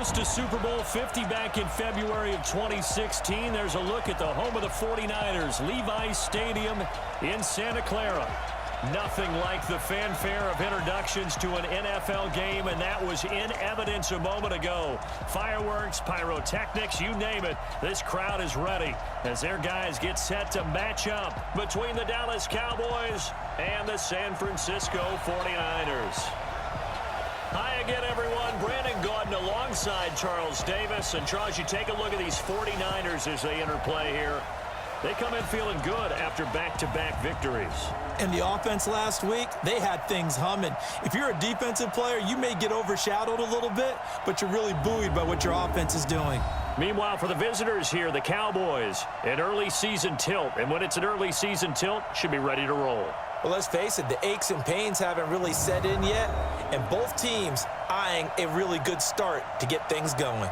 lost to Super Bowl 50 back in February of 2016. There's a look at the home of the 49ers, Levi's Stadium in Santa Clara. Nothing like the fanfare of introductions to an NFL game, and that was in evidence a moment ago. Fireworks, pyrotechnics, you name it. This crowd is ready as their guys get set to match up between the Dallas Cowboys and the San Francisco 49ers. Hi again, everyone. Brandon Gordon alongside Charles Davis. And Charles, you take a look at these 49ers as they interplay here. They come in feeling good after back-to-back victories. And the offense last week, they had things humming. If you're a defensive player, you may get overshadowed a little bit, but you're really buoyed by what your offense is doing. Meanwhile, for the visitors here, the Cowboys, an early season tilt. And when it's an early season tilt, should be ready to roll. Well, let's face it, the aches and pains haven't really set in yet, and both teams eyeing a really good start to get things going.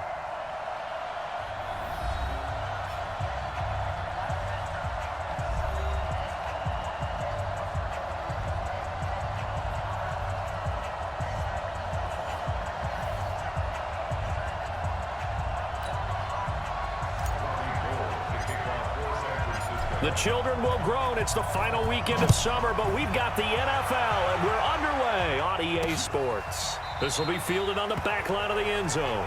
The children will groan. It's the final weekend of summer, but we've got the NFL, and we're underway on EA Sports. This will be fielded on the back line of the end zone.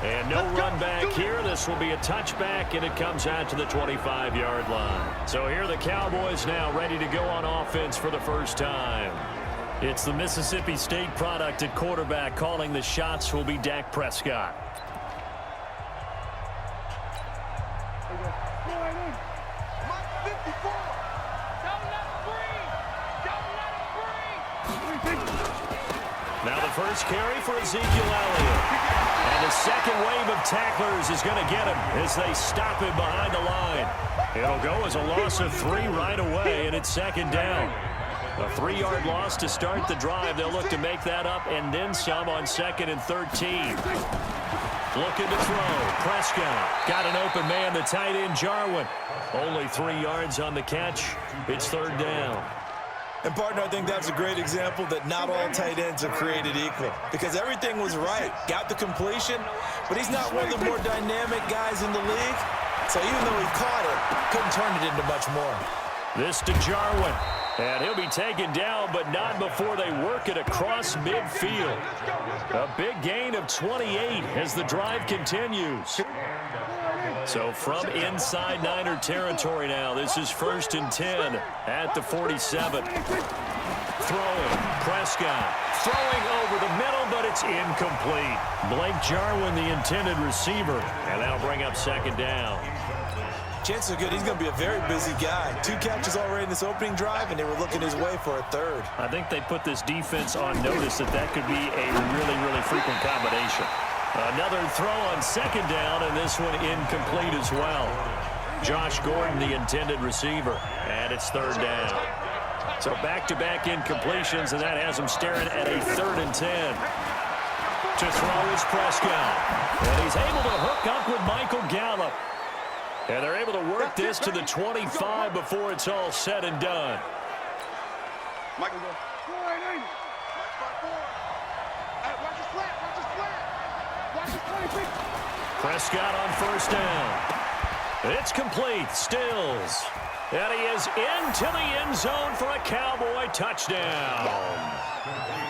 And no run back here. This will be a touchback, and it comes out to the 25-yard line. So here are the Cowboys now ready to go on offense for the first time. It's the Mississippi State product at quarterback. Calling the shots will be Dak Prescott. Now the first carry for Ezekiel Elliott. And the second wave of tacklers is going to get him as they stop him behind the line. It'll go as a loss of 3 right away, and it's second down. A 3-yard loss to start the drive. They'll look to make that up and then some on 2nd and 13. Looking to throw. Prescott got an open man, the tight end Jarwin. Only 3 yards on the catch. It's third down. And, partner, I think that's a great example that not all tight ends are created equal because everything was right. Got the completion, but he's not one of the more dynamic guys in the league. So even though he caught it, couldn't turn it into much more. This to Jarwin. And he'll be taken down, but not before they work it across midfield. A big gain of 28 as the drive continues. So from inside Niner territory now, this is 1st and 10 at the 47. Throwing, Prescott throwing over the middle, but it's incomplete. Blake Jarwin, the intended receiver, and that'll bring up 2nd down. Chances are good he's going to be a very busy guy. 2 catches already in this opening drive, and they were looking his way for a 3rd. I think they put this defense on notice that could be a really, really frequent combination. Another throw on 2nd down, and this one incomplete as well. Josh Gordon, the intended receiver, and it's 3rd down. So back-to-back incompletions, and that has him staring at a 3rd and 10. To throw is Prescott, and he's able to hook up with Michael Gallup. And they're able to work this to the 25 before it's all said and done. Michael, go. Prescott on 1st down. It's complete. Stills. And he is into the end zone for a Cowboy touchdown.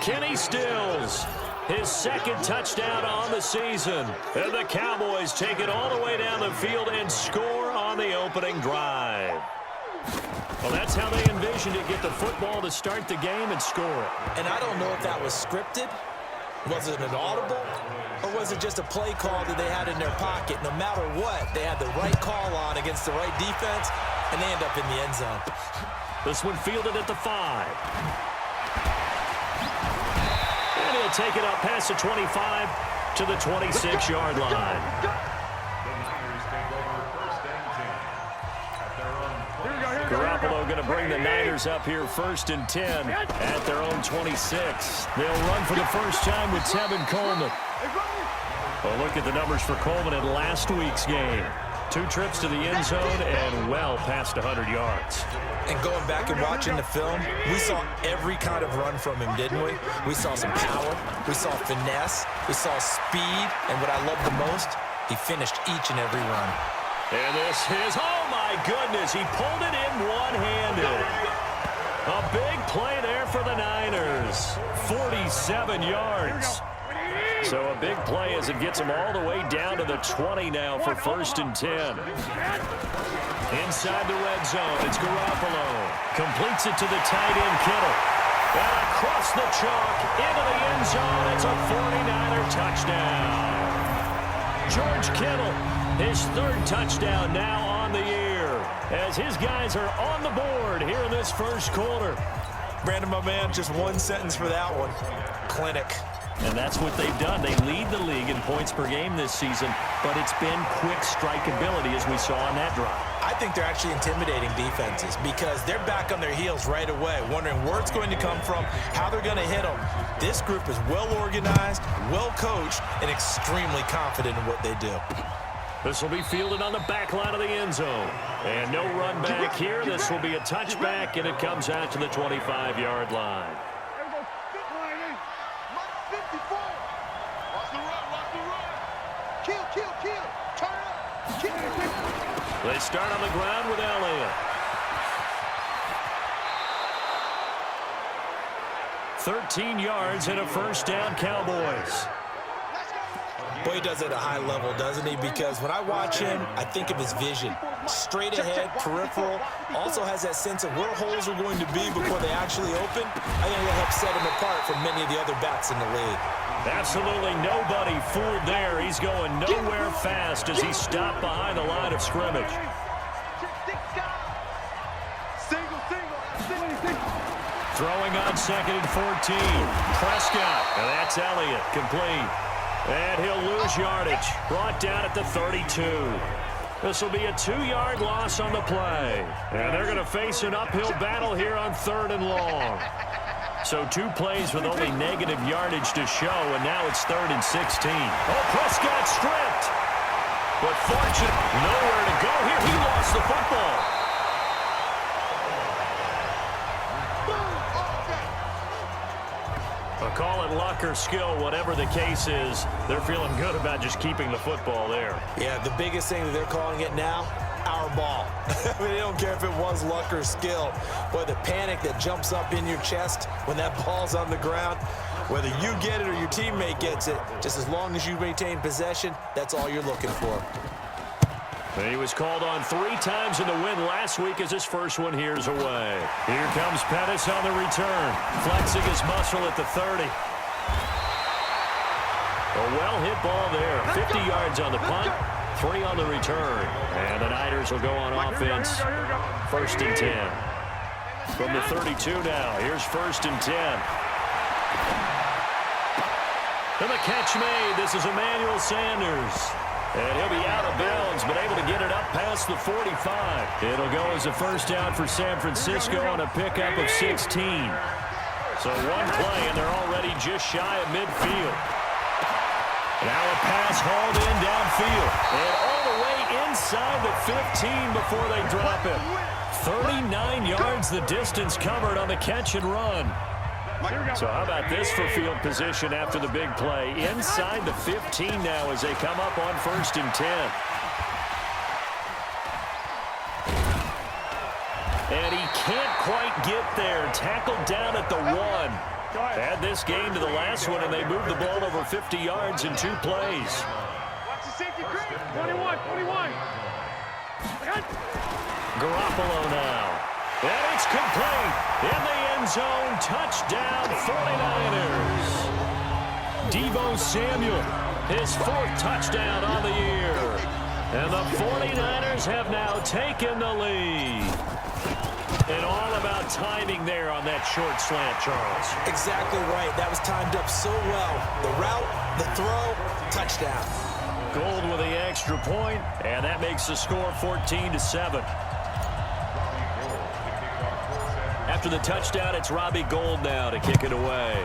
Kenny Stills, his 2nd touchdown on the season. And the Cowboys take it all the way down the field and score on the opening drive. Well, that's how they envisioned it. Get the football to start the game and score it. And I don't know if that was scripted. Was it an audible? Or was it just a play call that they had in their pocket? No matter what, they had the right call on against the right defense, and they end up in the end zone. This one fielded at the 5. And he'll take it up past the 25 to the 26-yard line. Garoppolo going to bring the Niners up here 1st and 10 at their own 26. They'll run for the first time with Tevin Coleman. Well, look at the numbers for Coleman in last week's game. 2 trips to the end zone and well past 100 yards. And going back and watching the film, we saw every kind of run from him, didn't we? We saw some power, we saw finesse, we saw speed, and what I love the most, he finished each and every run. And this is, oh my goodness, he pulled it in one-handed. A big play there for the Niners. 47 yards. So a big play as it gets him all the way down to the 20 now for 1st and 10. Inside the red zone, it's Garoppolo. Completes it to the tight end, Kittle. And across the chalk, into the end zone, it's a 49er touchdown. George Kittle, his 3rd touchdown now on the year, as his guys are on the board here in this first quarter. Brandon, my man, just one sentence for that one. Clinic. And that's what they've done. They lead the league in points per game this season, but it's been quick strikeability as we saw on that drive. I think they're actually intimidating defenses because they're back on their heels right away, wondering where it's going to come from, how they're going to hit them. This group is well organized, well coached, and extremely confident in what they do. This will be fielded on the back line of the end zone. And no run back here. This will be a touchback, and it comes out to the 25-yard line. They start on the ground with Elliott. 13 yards and a 1st down, Cowboys. Boy, he does it at a high level, doesn't he? Because when I watch him, I think of his vision. Straight ahead, peripheral. Also has that sense of where holes are going to be before they actually open. I think that helps set him apart from many of the other backs in the league. Absolutely nobody fooled there. He's going nowhere fast as he stopped behind the line of scrimmage. Throwing on 2nd and 14. Prescott, and that's Elliott, complete. And he'll lose yardage. Brought down at the 32. This will be a 2-yard loss on the play. And they're going to face an uphill battle here on 3rd and long. So 2 plays with only negative yardage to show, and now it's 3rd and 16. Oh, Prescott stripped. But fortunate, nowhere to go here. He lost the football. Call it luck or skill, whatever the case is, they're feeling good about just keeping the football there. Yeah, the biggest thing that they're calling it now, our ball. I mean, they don't care if it was luck or skill. Boy, the panic that jumps up in your chest when that ball's on the ground, whether you get it or your teammate gets it, just as long as you maintain possession, that's all you're looking for. He was called on 3 times in the win last week as his first one here's away. Here comes Pettis on the return, flexing his muscle at the 30. A well-hit ball there. 50 yards on the punt, 3 on the return. And the Niners will go on offense. 1st and 10. From the 32 now, here's 1st and 10. And the catch made. This is Emmanuel Sanders. And he'll be out of bounds, but able to get it up past the 45. It'll go as a 1st down for San Francisco on a pickup of 16. So 1 play, and they're already just shy of midfield. Now a pass hauled in downfield. And all the way inside the 15 before they drop it. 39 yards the distance covered on the catch and run. So how about this for field position after the big play? Inside the 15 now as they come up on 1st and 10. And he can't quite get there. Tackled down at the 1. Add this game to the last one, and they moved the ball over 50 yards in 2 plays. 21. Garoppolo now. And it's complete. In the end zone, touchdown 49ers. Deebo Samuel, his 4th touchdown on the year. And the 49ers have now taken the lead. And all about timing there on that short slant, Charles. Exactly right. That was timed up so well. The route, the throw, touchdown. Gold with the extra point, and that makes the score 14-7. After the touchdown, it's Robbie Gould now to kick it away.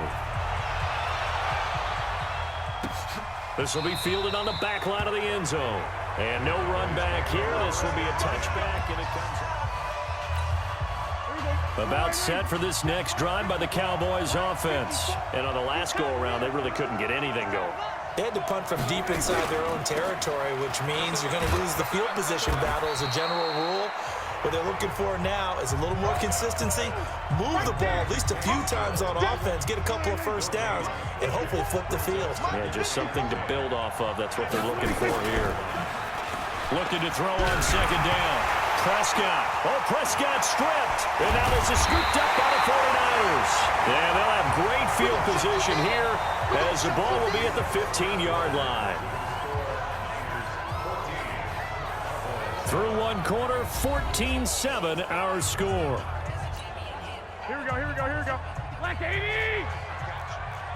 This will be fielded on the back line of the end zone. And no run back here. This will be a touchback, and it comes out. About set for this next drive by the Cowboys offense. And on the last go-around, they really couldn't get anything going. They had to punt from deep inside their own territory, which means you're going to lose the field position battle as a general rule. What they're looking for now is a little more consistency, move the ball at least a few times on offense, get a couple of first downs, and hopefully flip the field. Yeah, just something to build off of. That's what they're looking for here. Looking to throw on second down. Prescott. Oh, Prescott stripped. And now this is scooped up by the 49ers. Yeah, they'll have great field position here as the ball will be at the 15-yard line. Through one quarter, 14-7 our score. Here we go, here we go, here we go. Black 80!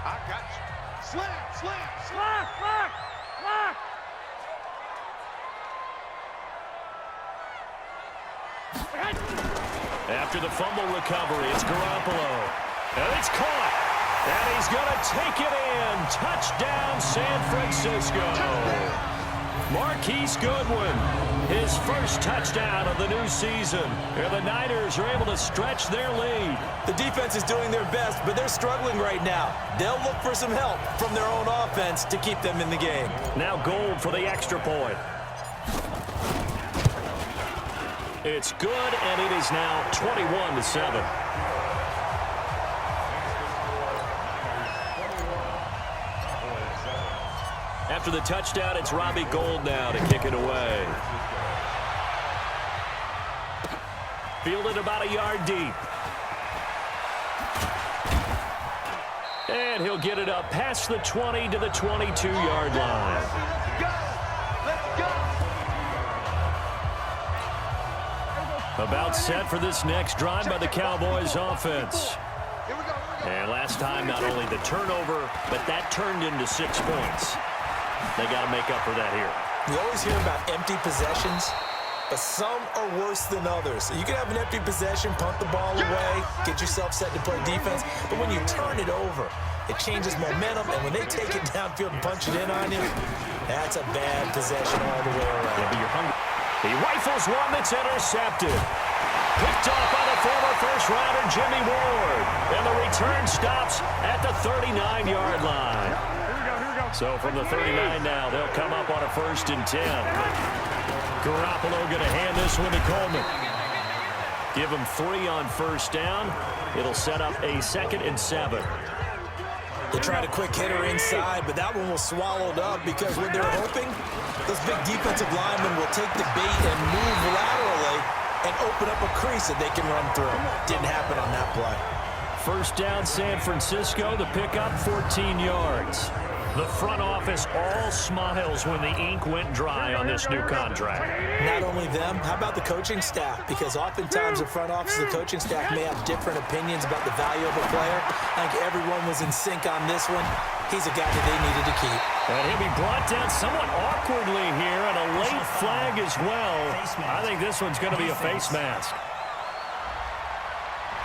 I got you. Slam, slam, Black, black, black! After the fumble recovery, it's Garoppolo. And it's caught. And he's going to take it in. Touchdown, San Francisco. Marquise Goodwin, his first touchdown of the new season. And the Niners are able to stretch their lead. The defense is doing their best, but they're struggling right now. They'll look for some help from their own offense to keep them in the game. Now Gold for the extra point. It's good, and it is now 21-7. After the touchdown, it's Robbie Gould now to kick it away. Fielded about a yard deep. And he'll get it up past the 20 to the 22-yard line. Let's go! About set for this next drive by the Cowboys offense. Here we go, And last time, not only the turnover, but that turned into 6 points. They got to make up for that here. We always hear about empty possessions, but some are worse than others. You can have an empty possession, punt the ball away, get yourself set to play defense, but when you turn it over, it changes momentum, and when they take it downfield and punch it in on you, that's a bad possession all the way around. Yeah, but you're hungry. He rifles one that's intercepted. Picked off by the former first-rounder Jimmy Ward. And the return stops at the 39-yard line. So from the 39 now, they'll come up on a 1st and 10. Garoppolo going to hand this one to Coleman. Give him 3 on first down. It'll set up a 2nd and 7. They tried a quick hitter inside, but that one was swallowed up because when they're hoping, those big defensive linemen will take the bait and move laterally and open up a crease that they can run through. Didn't happen on that play. First down, San Francisco. The pickup, 14 yards. The front office all smiles when the ink went dry on this new contract. Not only them, how about the coaching staff? Because oftentimes the front office and the coaching staff may have different opinions about the value of a player. I think everyone was in sync on this one. He's a guy that they needed to keep. And he'll be brought down somewhat awkwardly here, and a late flag as well. I think this one's going to be a face mask.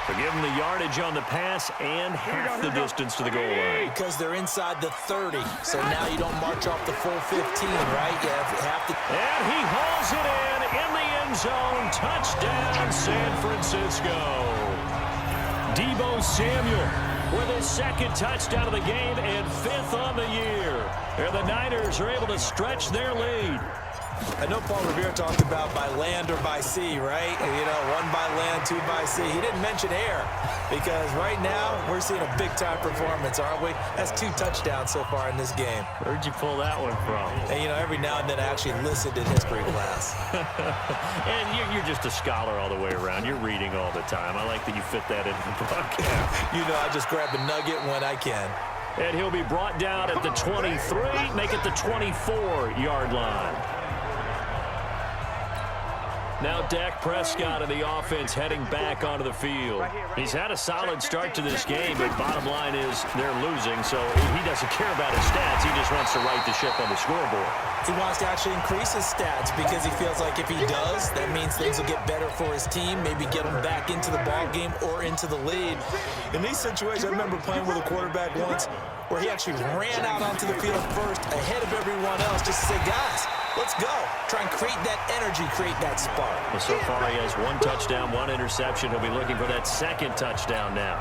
So give them the yardage on the pass and half the distance to the goal line. Because they're inside the 30, so now you don't march off the full 15, right? You have to. And he hauls it in the end zone. Touchdown, San Francisco. Deebo Samuel with his 2nd touchdown of the game and 5th on the year. And the Niners are able to stretch their lead. I know Paul Revere talked about by land or by sea, right? You know, 1 by land, 2 by sea. He didn't mention air because right now we're seeing a big-time performance, aren't we? That's 2 touchdowns so far in this game. Where'd you pull that one from? And, you know, every now and then I actually listened in history class. And you're just a scholar all the way around. You're reading all the time. I like that you fit that into the broadcast. You know, I just grab a nugget when I can. And he'll be brought down at the 23, make it the 24-yard line. Now Dak Prescott and the offense heading back onto the field. He's had a solid start to this game, but bottom line is they're losing, so he doesn't care about his stats. He just wants to right the ship on the scoreboard. He wants to actually increase his stats because he feels like if he does, that means things will get better for his team, maybe get him back into the ball game or into the lead. In these situations, I remember playing with a quarterback once where he actually ran out onto the field first ahead of everyone else just to say, guys, Let's go. Try and create that energy, create that spark. Well, so far he has 1 touchdown, 1 interception. He'll be looking for that 2nd touchdown now.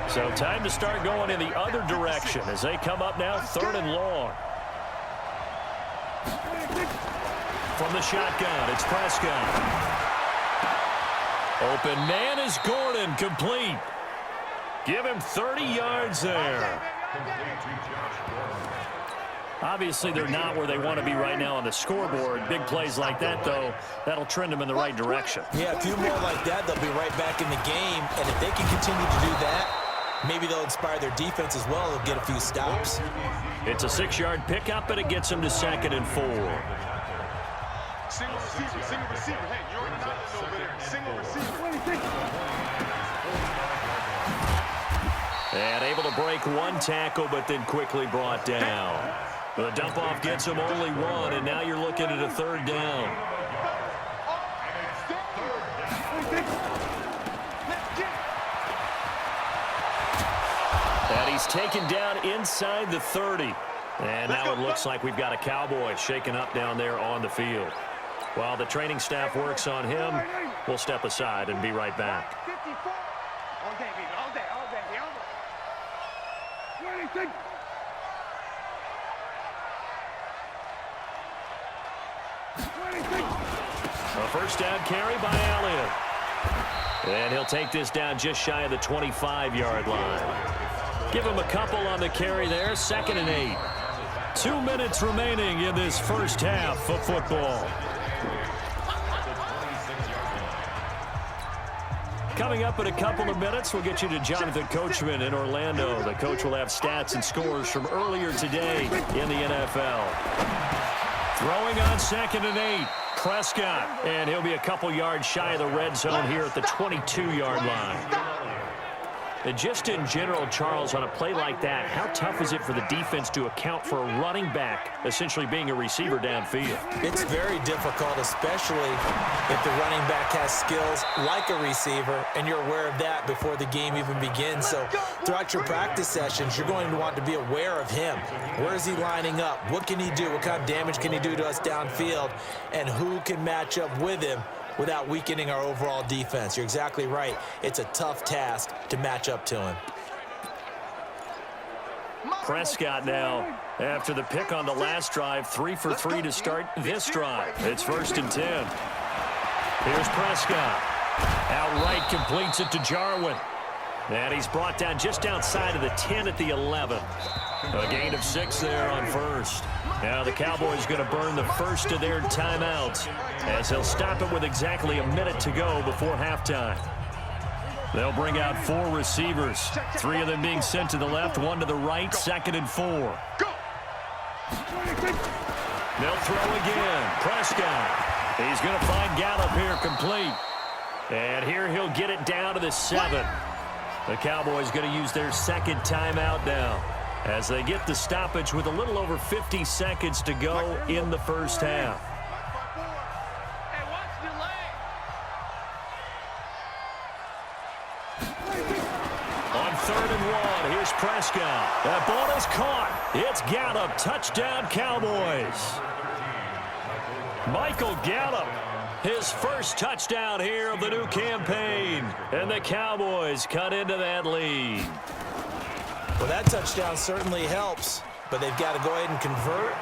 So time to start going in the other direction as they come up now 3rd and long. From the shotgun, it's Prescott. Open man is Gordon, complete. Give him 30 yards there. Obviously, they're not where they want to be right now on the scoreboard. Big plays like that, though, that'll trend them in the right direction. Yeah, a few more like that, they'll be right back in the game. And if they can continue to do that, maybe they'll inspire their defense as well. They'll get a few stops. It's a 6-yard pickup, and it gets them to 2nd and 4. Single receiver, single receiver. Hey, you're on the island over there. Single receiver. And able to break 1 tackle, but then quickly brought down. The dump-off gets him only 1, and now you're looking at a 3rd down. And he's taken down inside the 30. And now it looks like we've got a Cowboy shaken up down there on the field. While the training staff works on him, we'll step aside and be right back. All day, baby. All day, all day, all day. 26. A 1st down carry by Elliott. And he'll take this down just shy of the 25-yard line. Give him a couple on the carry there, 2nd and 8. 2 minutes remaining in this first half of football. Coming up in a couple of minutes, we'll get you to Jonathan Coachman in Orlando. The coach will have stats and scores from earlier today in the NFL. Throwing on 2nd and 8, Prescott. And he'll be a couple yards shy of the red zone here at the 22-yard line. And just in general, Charles, on a play like that, how tough is it for the defense to account for a running back essentially being a receiver downfield? It's very difficult, especially if the running back has skills like a receiver, and you're aware of that before the game even begins. So throughout your practice sessions, you're going to want to be aware of him. Where is he lining up? What can he do? What kind of damage can he do to us downfield? And who can match up with him without weakening our overall defense? You're exactly right. It's a tough task to match up to him. Prescott now, after the pick on the last drive, 3 for 3 to start this drive. It's 1st and 10. Here's Prescott. Outright completes it to Jarwin. And he's brought down just outside of the 10 at the 11. A gain of 6 there on 1st. Now the Cowboys going to burn the first of their timeouts as they'll stop it with exactly a minute to go before halftime. They'll bring out 4 receivers, 3 of them being sent to the left, 1 to the right, 2nd and 4. They'll throw again. Prescott. He's going to find Gallup here complete. And here he'll get it down to the 7. The Cowboys going to use their 2nd timeout now as they get the stoppage with a little over 50 seconds to go in the first half. On 3rd and 1, here's Prescott. That ball is caught. It's Gallup. Touchdown, Cowboys. Michael Gallup, his first touchdown here of the new campaign. And the Cowboys cut into that lead. Well, that touchdown certainly helps, but they've got to go ahead and convert,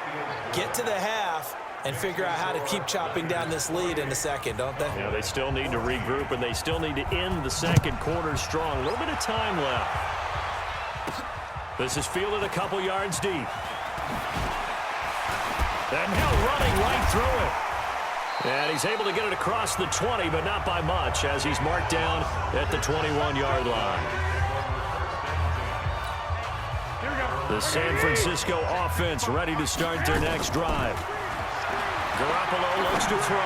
get to the half, and figure out how to keep chopping down this lead in the second, don't they? Yeah, they still need to regroup, and they still need to end the second quarter strong. A little bit of time left. This is fielded a couple yards deep. And now running right through it. And he's able to get it across the 20, but not by much, as he's marked down at the 21-yard line. The San Francisco offense ready to start their next drive. Garoppolo looks to throw.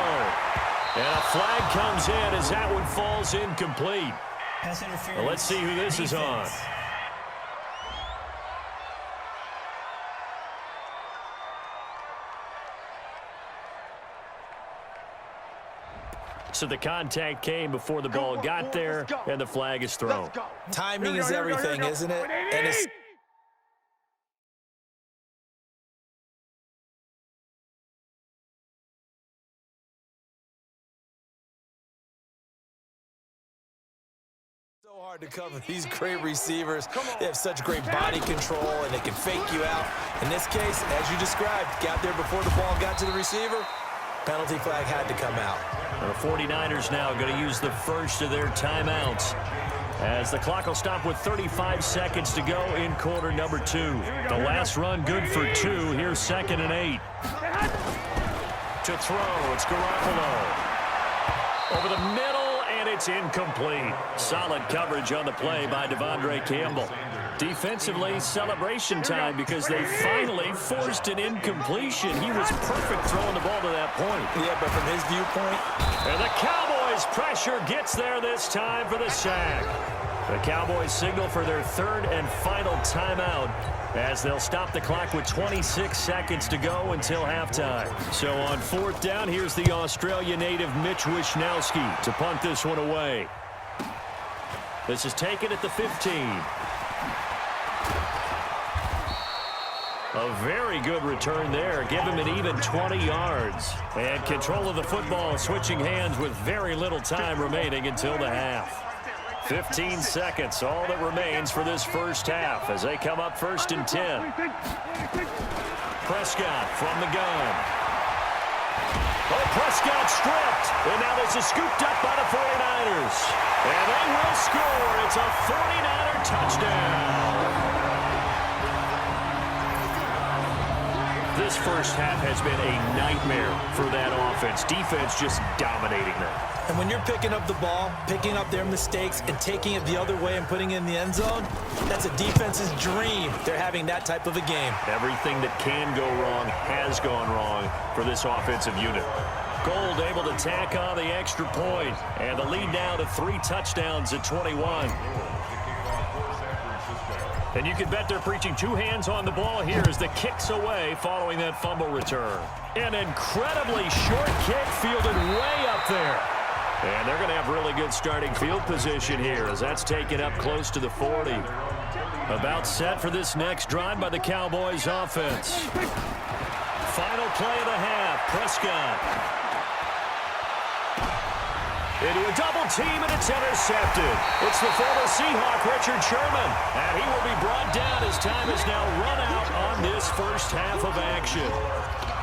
And a flag comes in as that one falls incomplete. Well, let's see who this is on. So the contact came before the ball got there, and the flag is thrown. Timing is everything, isn't it? And it's So hard to cover these great receivers. They have such great body control, and they can fake you out. In this case, as you described, got there before the ball got to the receiver. Penalty flag had to come out. The 49ers now going to use the first of their timeouts, as the clock will stop with 35 seconds to go in quarter number 2. The last run good for 2. Here's 2nd and 8. To throw, it's Garoppolo. Over the middle, and it's incomplete. Solid coverage on the play by Devondre Campbell. Defensively, celebration time because they finally forced an incompletion. He was perfect throwing the ball to that point. Yeah, but from his viewpoint. And the Cowboys' pressure gets there this time for the sack. The Cowboys signal for their 3rd and final timeout, as they'll stop the clock with 26 seconds to go until halftime. So on 4th down, here's the Australia native Mitch Wishnowsky to punt this one away. This is taken at the 15. A very good return there. Give him an even 20 yards. And control of the football, switching hands with very little time remaining until the half. 15 seconds, all that remains for this first half as they come up 1st and 10. Prescott from the gun. Oh, Prescott stripped. And now this is scooped up by the 49ers. And they will score. It's a 49er touchdown. This first half has been a nightmare for that offense. Defense just dominating them. And when you're picking up the ball, picking up their mistakes, and taking it the other way and putting it in the end zone, that's a defense's dream. They're having that type of a game. Everything that can go wrong has gone wrong for this offensive unit. Gold able to tack on the extra point, and the lead now to 3 touchdowns at 21. And you can bet they're preaching 2 hands on the ball here as the kick's away following that fumble return. An incredibly short kick fielded way up there. And they're going to have really good starting field position here as that's taken up close to the 40. About set for this next drive by the Cowboys offense. Final play of the half, Prescott. Into a double team, and it's intercepted. It's the former Seahawk, Richard Sherman. And he will be brought down as time is now run out on this first half of action.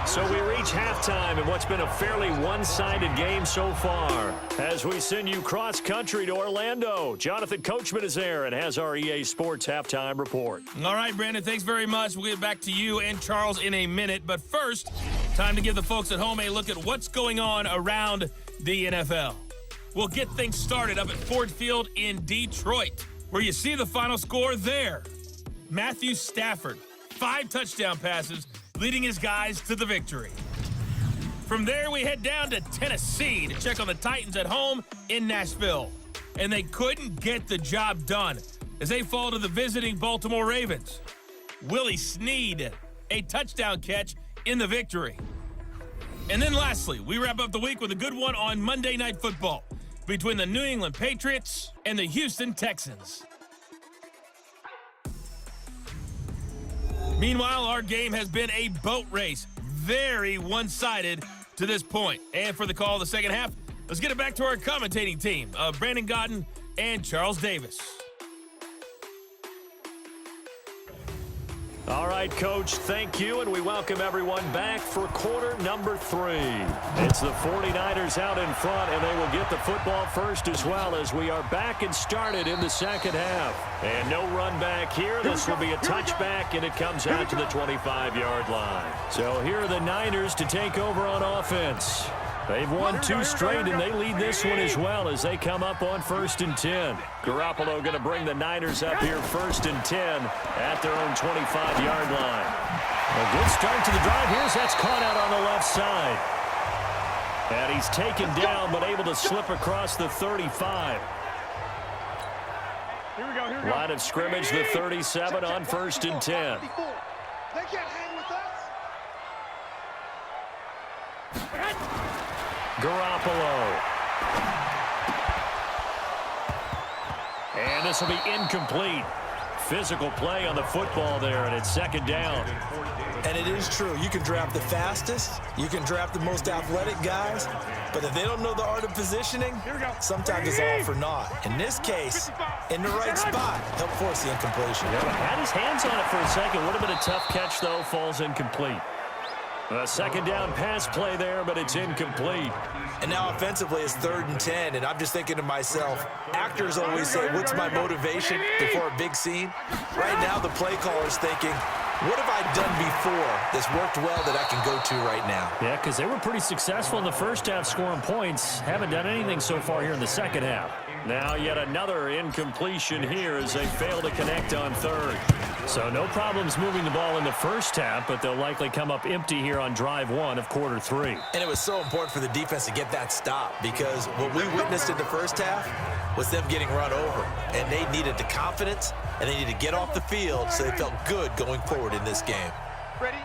So we reach halftime in what's been a fairly one-sided game so far. As we send you cross-country to Orlando, Jonathan Coachman is there and has our EA Sports halftime report. All right, Brandon, thanks very much. We'll get back to you and Charles in a minute. But first, time to give the folks at home a look at what's going on around the NFL. We'll get things started up at Ford Field in Detroit, where you see the final score there. Matthew Stafford, 5 touchdown passes, leading his guys to the victory. From there, we head down to Tennessee to check on the Titans at home in Nashville. And they couldn't get the job done as they fall to the visiting Baltimore Ravens. Willie Snead, a touchdown catch in the victory. And then lastly, we wrap up the week with a good one on Monday Night Football between the New England Patriots and the Houston Texans. Meanwhile, our game has been a boat race, very one-sided to this point. And for the call of the second half, let's get it back to our commentating team of Brandon Godden and Charles Davis. All right, Coach, thank you, and we welcome everyone back for quarter number 3. It's the 49ers out in front, and they will get the football first as well as we are back and started in the second half. And no run back here. This will be a touchback, and it comes out to the 25-yard line. So here are the Niners to take over on offense. They've won 2 straight, and they lead this one as well as they come up on 1st and 10. Garoppolo going to bring the Niners up here 1st and 10 at their own 25-yard line. A good start to the drive. Here's that's caught out on the left side. And he's taken down but able to slip across the 35. Here we go. Line of scrimmage, the 37 on 1st and 10. They can't hang with us. Garoppolo. And this will be incomplete. physical play on the football there, and it's second down. And it is true. You can draft the fastest. You can draft the most athletic guys. But if they don't know the art of positioning, sometimes it's all for naught. In this case, in the right spot, help force the incompletion. Yeah, had his hands on it for a second. Would have been a tough catch, though. Falls incomplete. A second down pass play there, but it's incomplete. And now offensively, it's 3rd and 10, and I'm just thinking to myself, actors always say, what's my motivation before a big scene? Right now, the play caller's thinking, what have I done before that's worked well that I can go to right now? Yeah, because they were pretty successful in the first half scoring points. Haven't done anything so far here in the second half. Now yet another incompletion here as they fail to connect on 3rd. So no problems moving the ball in the first half, but they'll likely come up empty here on drive 1 of quarter 3. And it was so important for the defense to get that stop because what we witnessed in the first half was them getting run over. And they needed the confidence, and they needed to get off the field so they felt good going forward in this game. Ready?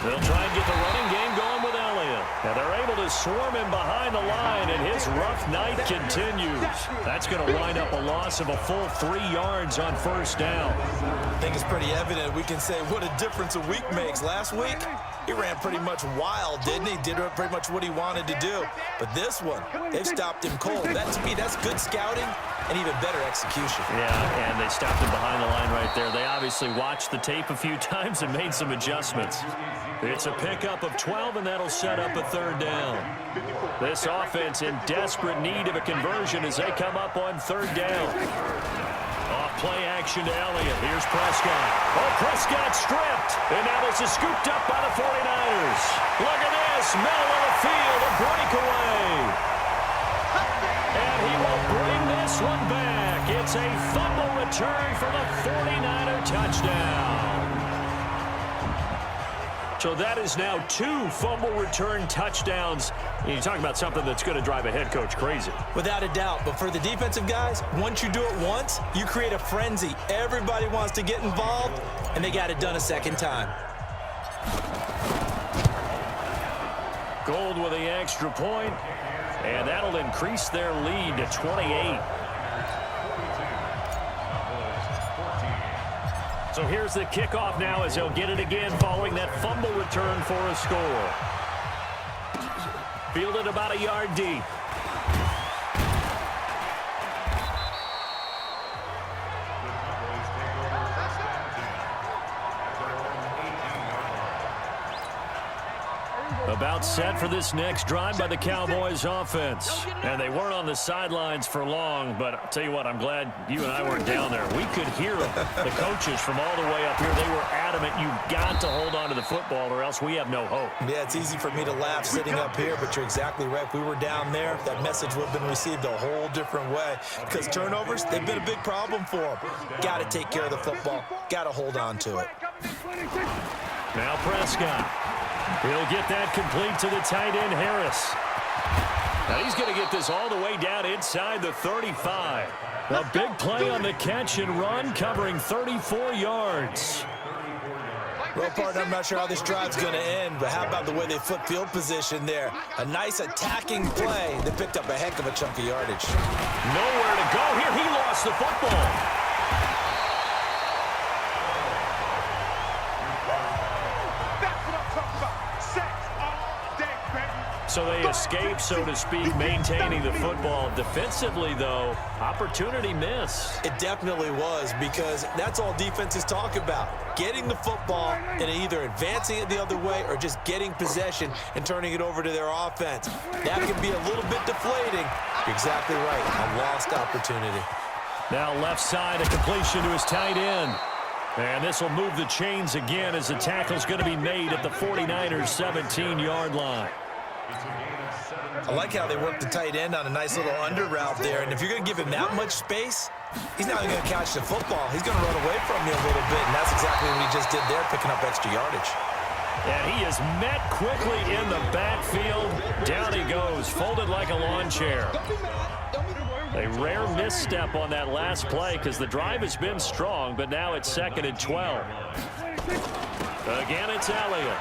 They'll try and get the running game going with Elliott. Now they're able to swarm him behind the line, and his rough night continues. That's going to wind up a loss of a full 3 yards on first down. I think it's pretty evident. We can say what a difference a week makes. Last week, he ran pretty much wild, didn't he? Did pretty much what he wanted to do. But this one, they've stopped him cold. That, to me, that's good scouting and even better execution. Yeah, and they stopped him behind the line right there. They obviously watched the tape a few times and made some adjustments. It's a pickup of 12, and that'll set up a 3rd down. This offense in desperate need of a conversion as they come up on 3rd down. Off play action to Elliott. Here's Prescott. Oh, Prescott stripped. And now this is scooped up by the 49ers. Look at this. Middle of the field, a breakaway. And he will bring this one back. It's a fumble return for the 49er touchdown. So that is now 2 fumble return touchdowns. And you're talking about something that's going to drive a head coach crazy. Without a doubt. But for the defensive guys, once you do it once, you create a frenzy. Everybody wants to get involved, and they got it done a second time. Gold with the extra point, and that'll increase their lead to 28. So here's the kickoff now as they'll get it again following that fumble return for a score. Fielded about a yard deep. About set for this next drive by the Cowboys offense. And they weren't on the sidelines for long, but I'll tell you what, I'm glad you and I weren't down there. We could hear the coaches from all the way up here. They were adamant, you've got to hold on to the football or else we have no hope. Yeah, it's easy for me to laugh sitting up here, but you're exactly right. If we were down there, that message would have been received a whole different way. Because turnovers, they've been a big problem for them. Got to take care of the football. Got to hold on to it. Now Prescott. He'll get that complete to the tight end, Harris. Now he's going to get this all the way down inside the 35. A big play on the catch and run, covering 34 yards. Well, partner, I'm not sure how this drive's going to end, but how about the way they flip field position there? A nice attacking play that picked up a heck of a chunk of yardage. Nowhere to go here. He lost the football. So they escape, so to speak, maintaining the football. Defensively, though, opportunity miss. It definitely was, because that's all defenses talk about. Getting the football and either advancing it the other way or just getting possession and turning it over to their offense. That can be a little bit deflating. You're exactly right. A lost opportunity. Now left side, a completion to his tight end. And this will move the chains again as the tackle's going to be made at the 49ers' 17-yard line. I like how they work the tight end on a nice little under route there. And if you're going to give him that much space, he's not going to catch the football. He's going to run away from you a little bit, and that's exactly what he just did there, picking up extra yardage. And he is met quickly in the backfield. Down he goes, folded like a lawn chair. A rare misstep on that last play because the drive has been strong, but now it's 2nd and 12. Again, it's Elliott.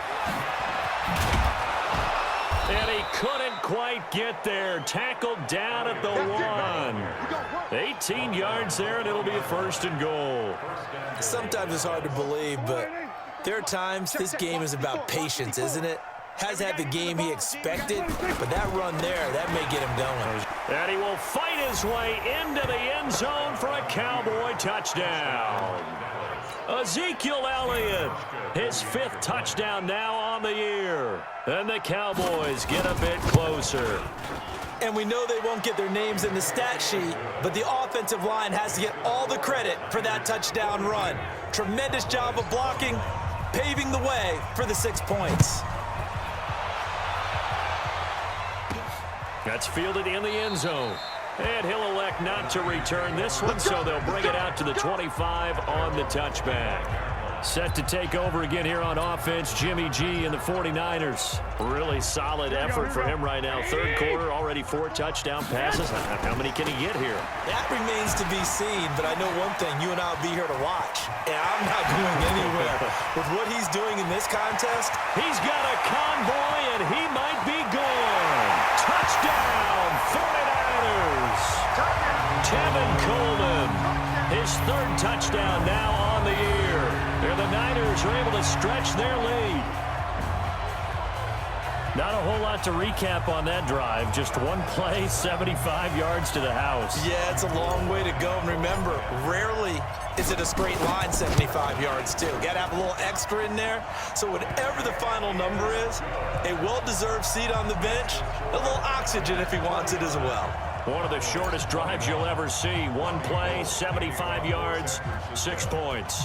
And he couldn't quite get there. Tackled down at the 1. 18 yards there, and it'll be a 1st and goal. Sometimes it's hard to believe, but there are times this game is about patience, isn't it? Has had the game he expected, but that run there, that may get him going. And he will fight his way into the end zone for a Cowboy touchdown. Ezekiel Elliott, his 5th touchdown now on the year. And the Cowboys get a bit closer. And we know they won't get their names in the stat sheet, but the offensive line has to get all the credit for that touchdown run. Tremendous job of blocking, paving the way for the 6 points. That's fielded in the end zone. And he'll elect not to return this one, so they'll bring it out to the 25 on the touchback. Set to take over again here on offense, Jimmy G and the 49ers. Really solid effort for him right now. 3rd quarter, already 4 touchdown passes. How many can he get here? That remains to be seen, but I know one thing. You and I will be here to watch. And I'm not going anywhere. With what he's doing in this contest, he's got a convoy, and he might be gone. Touchdown, 49ers. Tevin Coleman, his 3rd touchdown now on the year. And the Niners are able to stretch their lead. Not a whole lot to recap on that drive. Just one play, 75 yards to the house. Yeah, it's a long way to go. And remember, rarely is it a straight line 75 yards, too. Got to have a little extra in there. So whatever the final number is, a well-deserved seat on the bench, a little oxygen if he wants it as well. One of the shortest drives you'll ever see. One play, 75 yards, 6 points.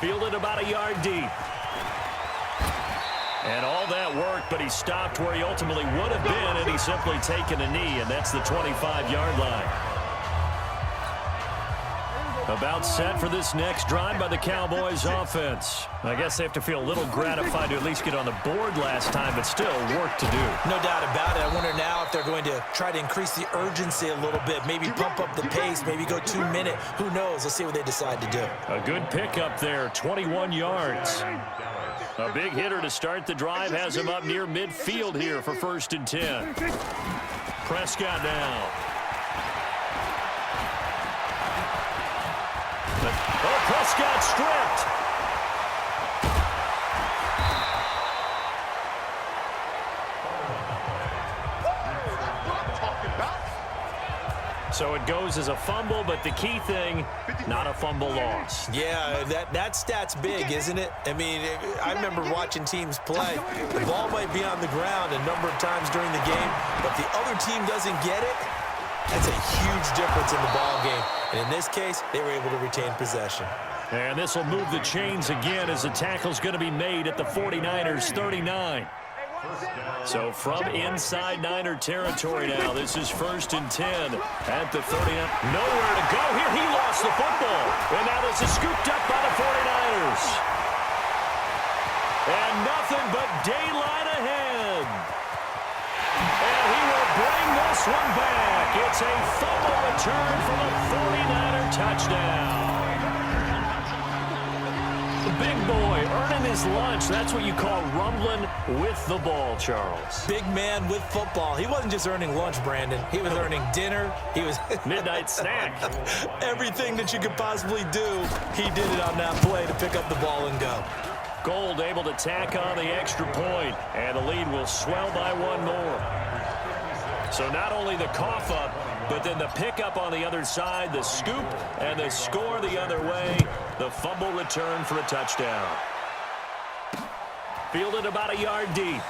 Fielded about a yard deep. And all that work, but he stopped where he ultimately would have been, and he's simply taken a knee, and that's the 25-yard line. About set for this next drive by the Cowboys offense. I guess they have to feel a little gratified to at least get on the board last time, but still work to do. No doubt about it. I wonder now if they're going to try to increase the urgency a little bit, maybe pump up the pace, maybe go 2-minute. Who knows? Let's see what they decide to do. A good pickup there, 21 yards. A big hitter to start the drive has him up near midfield here for 1st and 10. Prescott now. Oh, Prescott stripped. So it goes as a fumble, but the key thing, not a fumble loss. Yeah, that stat's big, isn't it? I mean, I remember watching teams play. The ball might be on the ground a number of times during the game, but if the other team doesn't get it, that's a huge difference in the ball game. And in this case, they were able to retain possession. And this will move the chains again as the tackle's going to be made at the 49ers 39. So from inside Niner territory now, this is 1st and 10 at the 39. Nowhere to go here. He lost the football. And now this is scooped up by the 49ers. And nothing but daylight ahead. And he will bring this one back. It's a fumble return for the 49er touchdown. The big boy earning his lunch. That's what you call rumbling with the ball, Charles. Big man with football. He wasn't just earning lunch, Brandon. He was earning dinner. He was midnight snack. Everything that you could possibly do, he did it on that play to pick up the ball and go. Gold able to tack on the extra point, and the lead will swell by one more. So not only the cough up, but then the pickup on the other side, the scoop, and the score the other way, the fumble return for a touchdown. Fielded about a yard deep.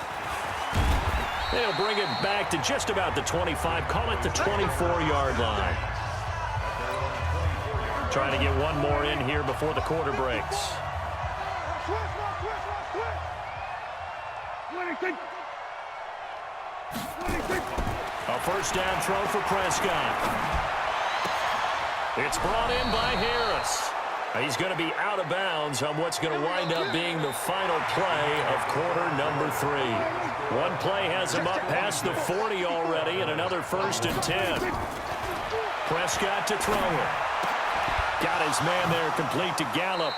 They'll bring it back to just about the 25, call it the 24-yard line. Trying to get one more in here before the quarter breaks. A first down throw for Prescott. It's brought in by Harris. He's going to be out of bounds on what's going to wind up being the final play of quarter number 3. One play has him up past the 40 already, and another 1st and 10. Prescott to throw it. Got his man there complete to Gallup.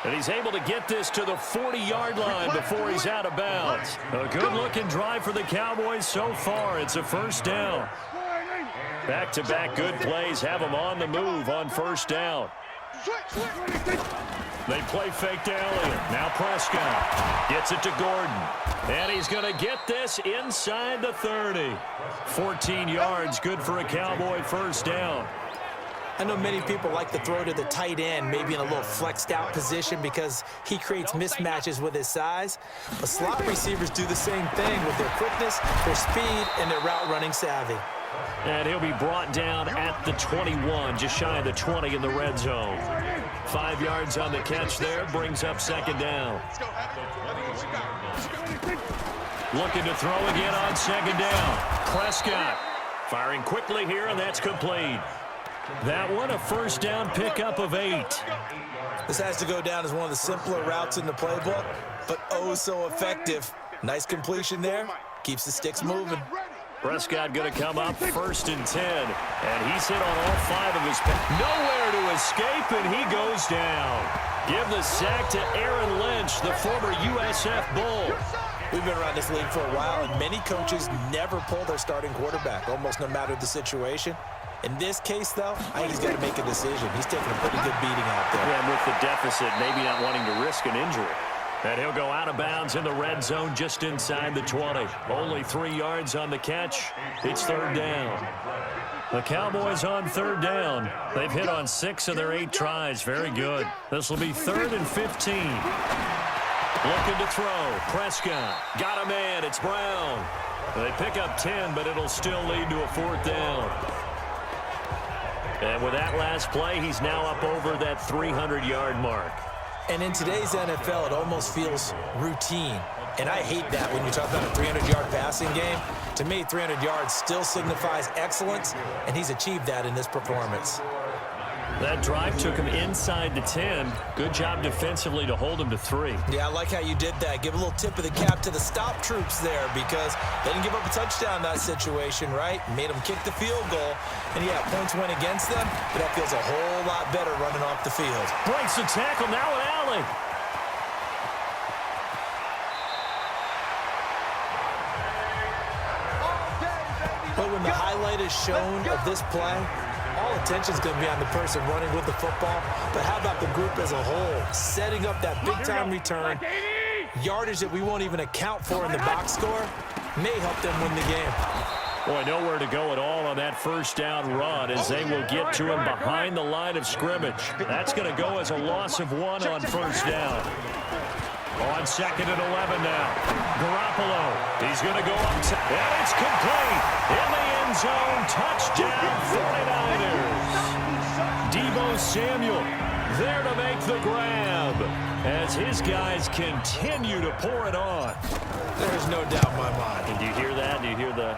And he's able to get this to the 40-yard line before he's out of bounds. A good-looking drive for the Cowboys so far. It's a first down. Back-to-back good plays have them on the move on first down. They play fake to Elliott. Now Prescott gets it to Gordon. And he's going to get this inside the 30. 14 yards, good for a Cowboy first down. I know many people like to throw to the tight end, maybe in a little flexed out position because he creates mismatches with his size. But slot receivers do the same thing with their quickness, their speed, and their route running savvy. And he'll be brought down at the 21, just shy of the 20 in the red zone. 5 yards on the catch there, brings up second down. Looking to throw again on second down. Prescott firing quickly here, and that's complete. That one, a first down pickup of 8. This has to go down as one of the simpler routes in the playbook, but oh so effective. Nice completion there. Keeps the sticks moving. Prescott going to come up 1st and 10. And he's hit on all 5 of his passes. Nowhere to escape, and he goes down. Give the sack to Aaron Lynch, the former USF Bull. We've been around this league for a while, and many coaches never pull their starting quarterback, almost no matter the situation. In this case, though, I think he's got to make a decision. He's taking a pretty good beating out there. Yeah, and with the deficit, maybe not wanting to risk an injury. And he'll go out of bounds in the red zone just inside the 20. Only 3 yards on the catch. It's third down. The Cowboys on third down. They've hit on 6 of their 8 tries. Very good. This will be 3rd and 15. Looking to throw. Prescott. Got a man. It's Brown. They pick up 10, but it'll still lead to a 4th down. And with that last play, he's now up over that 300-yard mark. And in today's NFL, it almost feels routine. And I hate that when you talk about a 300-yard passing game. To me, 300 yards still signifies excellence, and he's achieved that in this performance. That drive took him inside the 10. Good job defensively to hold him to 3. Yeah, I like how you did that. Give a little tip of the cap to the stop troops there because they didn't give up a touchdown in that situation, right? Made them kick the field goal. And, yeah, points went against them, but that feels a whole lot better running off the field. Breaks the tackle. Now an alley. But when the highlight is shown of this play, all attention is going to be on the person running with the football. But how about the group as a whole? Setting up that big-time return, yardage that we won't even account for in the box score, may help them win the game. Boy, nowhere to go at all on that first down run as they will get to him behind the line of scrimmage. That's going to go as a loss of 1 on first down. On 2nd and 11 now. Garoppolo. He's going to go up. And it's complete. In the end zone. Touchdown 49ers. Deebo Samuel there to make the grab as his guys continue to pour it on. There's no doubt in my mind. Did you hear that? Do you hear the...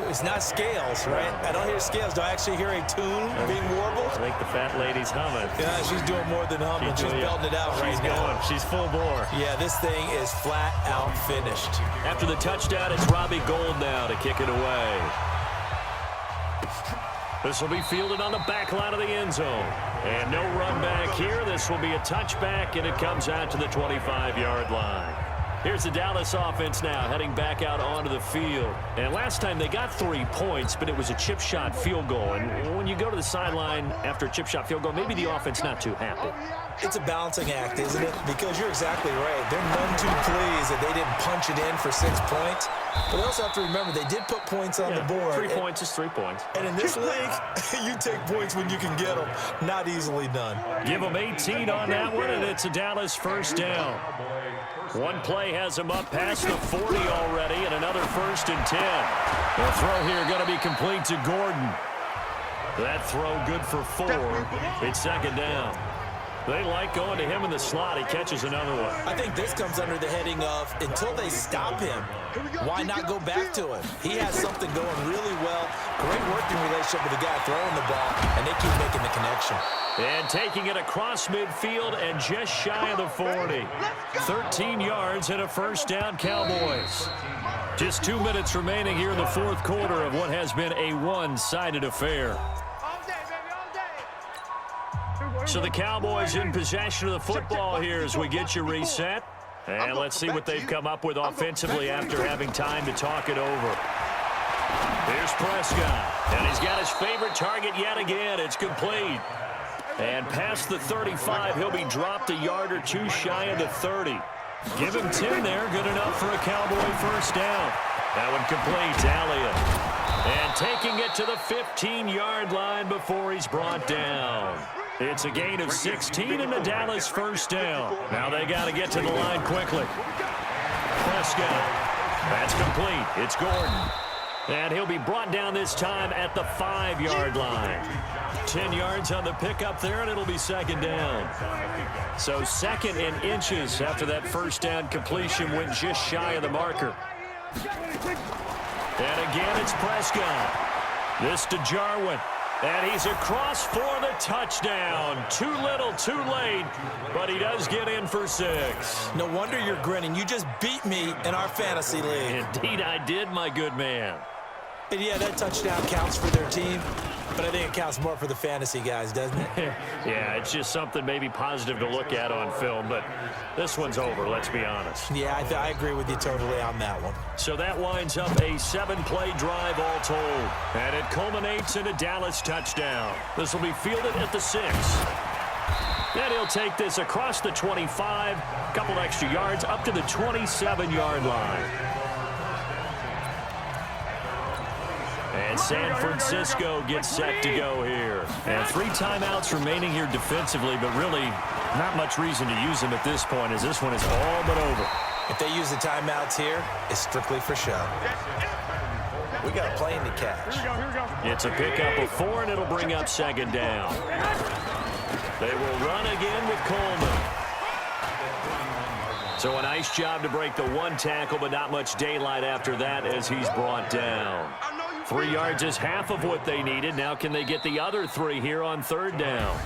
It's not scales, right? I don't hear scales. Do I actually hear a tune being warbled? I think the fat lady's humming. Yeah, she's doing more than humming. She's belting it out right now. She's full bore. Yeah, this thing is flat out finished. After the touchdown, it's Robbie Gould now to kick it away. This will be fielded on the back line of the end zone. And no run back here. This will be a touchback, and it comes out to the 25-yard line. Here's the Dallas offense now heading back out onto the field. And last time they got 3 points, but it was a chip shot field goal. And when you go to the sideline after a chip shot field goal, maybe the offense not too happy. It's a balancing act, isn't it? Because you're exactly right. They're none too pleased that they didn't punch it in for 6 points. But they also have to remember they did put points on the board. 3 points is 3 points. And in this league, you take points when you can get them. Not easily done. Give them 18 on that one, and it's a Dallas first down. One play has him up past the 40 already, and another 1st and 10. The throw here going to be complete to Gordon. That throw good for 4. It's second down. They like going to him in the slot. He catches another one. I think this comes under the heading of until they stop him, why not go back to him? He has something going really well. Great working relationship with the guy throwing the ball, and they keep making the connection. And taking it across midfield and just shy of the 40. 13 yards and a first down, Cowboys. Just 2 minutes remaining here in the 4th quarter of what has been a one-sided affair. So the Cowboys in possession of the football here as we get you reset. And let's see what they've come up with offensively after having time to talk it over. Here's Prescott, and he's got his favorite target yet again. It's complete. And past the 35, he'll be dropped a yard or two shy of the 30. Give him 10 there, good enough for a Cowboy first down. That one complete, Elliott. And taking it to the 15-yard line before he's brought down. It's a gain of 16 and the Dallas first down. Now they got to get to the line quickly. Prescott, that's complete. It's Gordon. And he'll be brought down this time at the 5-yard line. 10 yards on the pickup there, and it'll be second down. So second in inches after that first down completion went just shy of the marker. And again, it's Prescott. This to Jarwin. And he's across for the touchdown. Too little, too late, but he does get in for 6. No wonder you're grinning. You just beat me in our fantasy league. Indeed I did, my good man. And yeah, that touchdown counts for their team, but I think it counts more for the fantasy guys, doesn't it? Yeah, it's just something maybe positive to look at on film, but this one's over, let's be honest. Yeah, I agree with you totally on that one. So that winds up a 7-play drive all told, and it culminates in a Dallas touchdown. This will be fielded at the 6. Then he'll take this across the 25, a couple extra yards up to the 27-yard line. And San Francisco gets set to go here. And 3 timeouts remaining here defensively, but really not much reason to use them at this point as this one is all but over. If they use the timeouts here, it's strictly for show. We got a plane to catch. Here we go. It's a pickup of 4, and it'll bring up second down. They will run again with Coleman. So a nice job to break the 1 tackle, but not much daylight after that as he's brought down. 3 yards is half of what they needed. Now can they get the other 3 here on third down?